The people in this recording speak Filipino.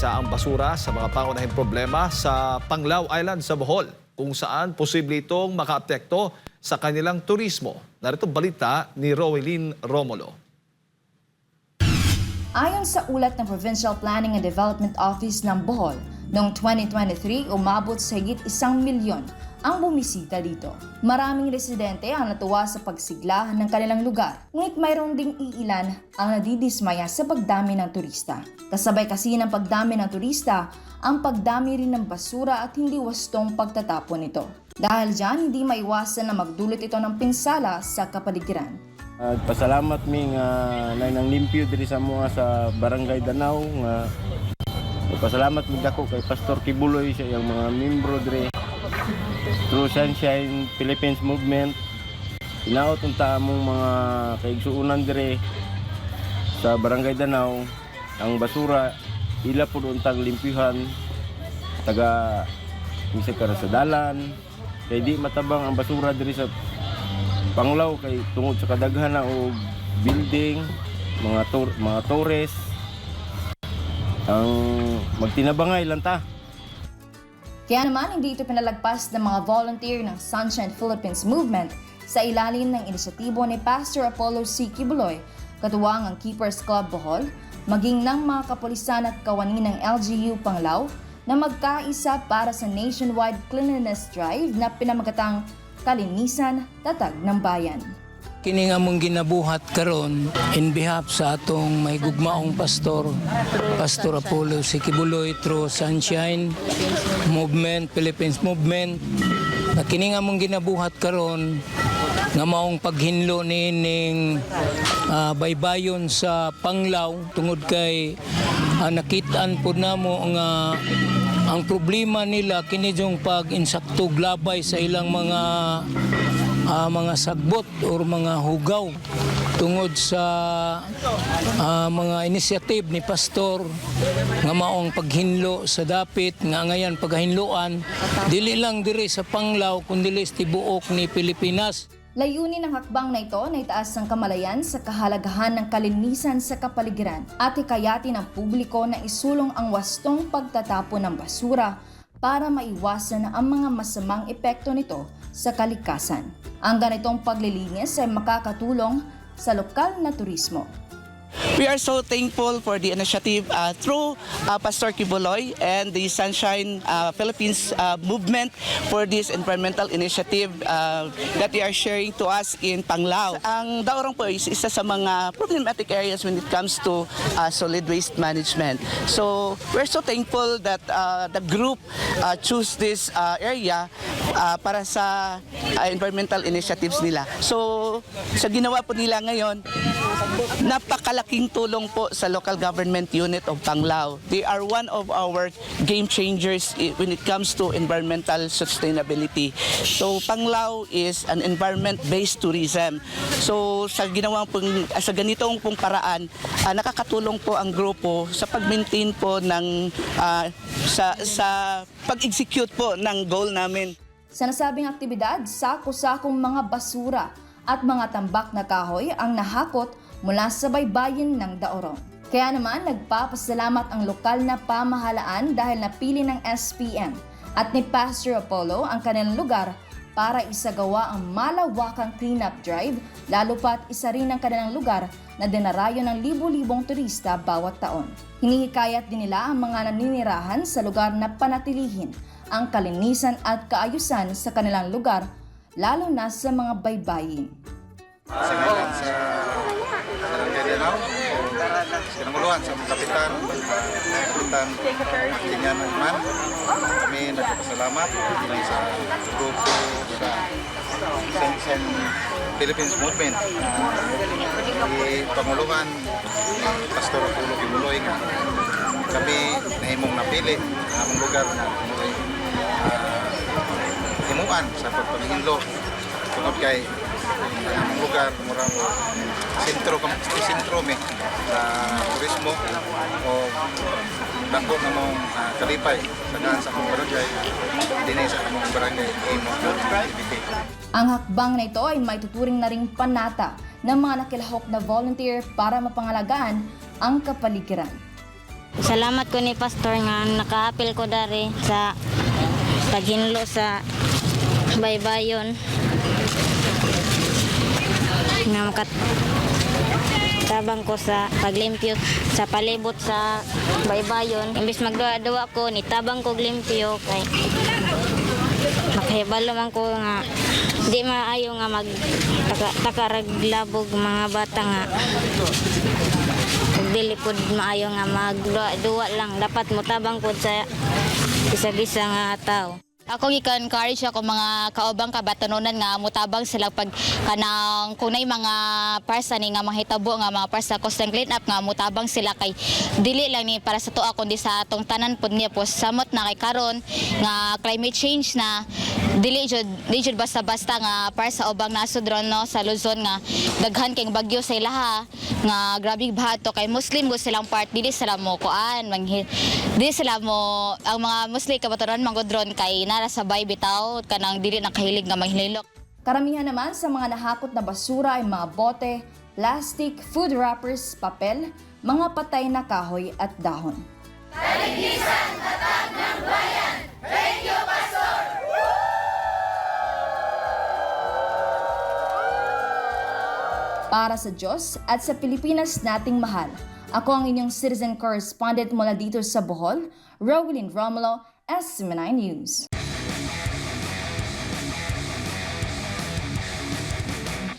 isa ang basura sa mga pangunahing problema sa Panglao Island sa Bohol, kung saan posible itong makaapekto sa kanilang turismo. Narito balita ni Roelyn Romulo. Ayon sa ulat ng Provincial Planning and Development Office ng Bohol, noong 2023 umabot sa higit 1 milyon ang bumisita dito. Maraming residente ang natuwa sa pagsigla ng kanilang lugar, ngunit mayroon ding iilan ang nadidismaya sa pagdami ng turista. Kasabay kasi ng pagdami ng turista, ang pagdami rin ng basura at hindi wastong pagtatapon nito. Dahil dyan, hindi maiwasan na magdulot ito ng pinsala sa kapaligiran. Pasalamat mi nga nang limpyo diri sa mga sa Barangay Danau nga pasalamat mi dako kay Pastor Kibuloy sa iyang mga membro diri through Sunshine Philippines Movement. Inaot unta among mga kaigsuonan diri sa Barangay Danau ang basura ila pud untang limpyuhan taga misag kara sa dalan kay di matabang ang basura diri sa Panglao kay tungod sa kadaghan na og building, mga torres ang magtinabangay lang ta. Kaya naman hindi ito pinalagpas ng mga volunteer ng Sunshine Philippines Movement sa ilalim ng inisyatibo ni Pastor Apollo C. Kibuloy, katuwang ang Keepers Club Bohol, maging ng mga kapulisan at kawani ng LGU Panglao na magkaisa para sa nationwide cleanliness drive na pinamagatang Kalinisan, Tatag ng Bayan. Kini nga mong ginabuhat karon in behalf sa atong may gugmaong pastor, Pastor Apollo C. Kibuloy through Sunshine Movement, Philippines Movement. Na kini nga mong ginabuhat karon nga maong paghinlo nining baybayon sa Panglao tungod kay nakitaan po namo nga ang problema nila kini yung pag-insaktog labay sa ilang mga sagbot o mga hugaw tungod sa mga initiative ni Pastor nga maong paghinlo sa dapit nga ngayon paghinloan dili lang diri sa Panglao kundi sa tibuok ni Pilipinas. Layunin ng hakbang na ito na itaas ang kamalayan sa kahalagahan ng kalinisan sa kapaligiran at hikayatin ng publiko na isulong ang wastong pagtatapon ng basura para maiwasan ang mga masamang epekto nito sa kalikasan. Ang ganitong paglilinis ay makakatulong sa lokal na turismo. We are so thankful for the initiative through Pastor Kibuloy and the Sunshine Philippines Movement for this environmental initiative that they are sharing to us in Panglao. Ang Daurang po is isa sa mga problematic areas when it comes to solid waste management. So we're so thankful that the group choose this area para sa environmental initiatives nila. So sa ginawa po nila ngayon, napakalaking tulong po sa local government unit of Panglao. They are one of our game changers when it comes to environmental sustainability. So Panglao is an environment-based tourism. So sa ganitong pong paraan, nakakatulong po ang grupo sa pag-maintain po ng sa pag-execute po ng goal namin. Sa nasabing aktibidad, sako-sakong mga basura at mga tambak na kahoy ang nahakot mula sa baybayin ng Daurong. Kaya naman nagpapasalamat ang lokal na pamahalaan dahil napili ng SPM at ni Pastor Apollo ang kanilang lugar para isagawa ang malawakang cleanup drive, lalo pat isa rin ang kanilang lugar na dinarayo ng libo-libong turista bawat taon. Hinihikayat din nila ang mga naninirahan sa lugar na panatilihin ang kalinisan at kaayusan sa kanilang lugar, lalo na sa mga baybayin. Sinanguluhan sa kapitan Kinyan man kami nagpapasalamat sa grupo sa Sunshine Philippines Movement di panguluhan ni Pastor Apollo Kibuloy nga kami nahimong napili ang lugar na himuan sa pagpanghinlo tungod kay ang lugar murang sentro mi sa turismo o dako namong kalipay sa among barangay dinay sa among barangay Imo. Ang hakbang na ito ay may tuturing na ring panata ng mga nakilahok na volunteer para mapangalagaan ang kapaligiran. Salamat ko ni Pastor nga nakaapil ko dari sa paghinlo sa baybayon. Nga makatabang ko sa paglimpyo sa palibot sa baybayon. Imbis magduwa-duwa ko, nitabang ko limpyo kay makahibalo man ko nga di maayo nga takaraglavog mga bata nga dili pod maayo nga magduwa lang, dapat mo tabang pod sa isa-isa nga tao. Ako gi-encourage ako mga kaubang kabatanunan nga mutabang sila pag kanang kunay mga parsa ni nga mahitabo nga mga parsa coastal clean up nga mutabang sila kay dili lang ni para sa tuwa kundi sa atong tanan pud niya po samot na kay karon nga climate change na dili jud basta-basta nga para sa ubang nasod ron no sa Luzon nga daghan kay bagyo sa ilaha nga grabe bahato kay Muslim go silang part dili sila mo kuan dili sila mo ang mga Muslim kabatanunan manggod kay sabay bitaw kanang dili nakahilig nga manghilok. Karamihan naman sa mga nahakot na basura ay mga bote, plastic, food wrappers, papel, mga patay na kahoy at dahon. Kalinisan, tatag ng bayan! Thank you, Pastor! Para sa Diyos at sa Pilipinas nating mahal, ako ang inyong citizen correspondent mula dito sa Bohol, Rowelyn Romulo, SMNI News.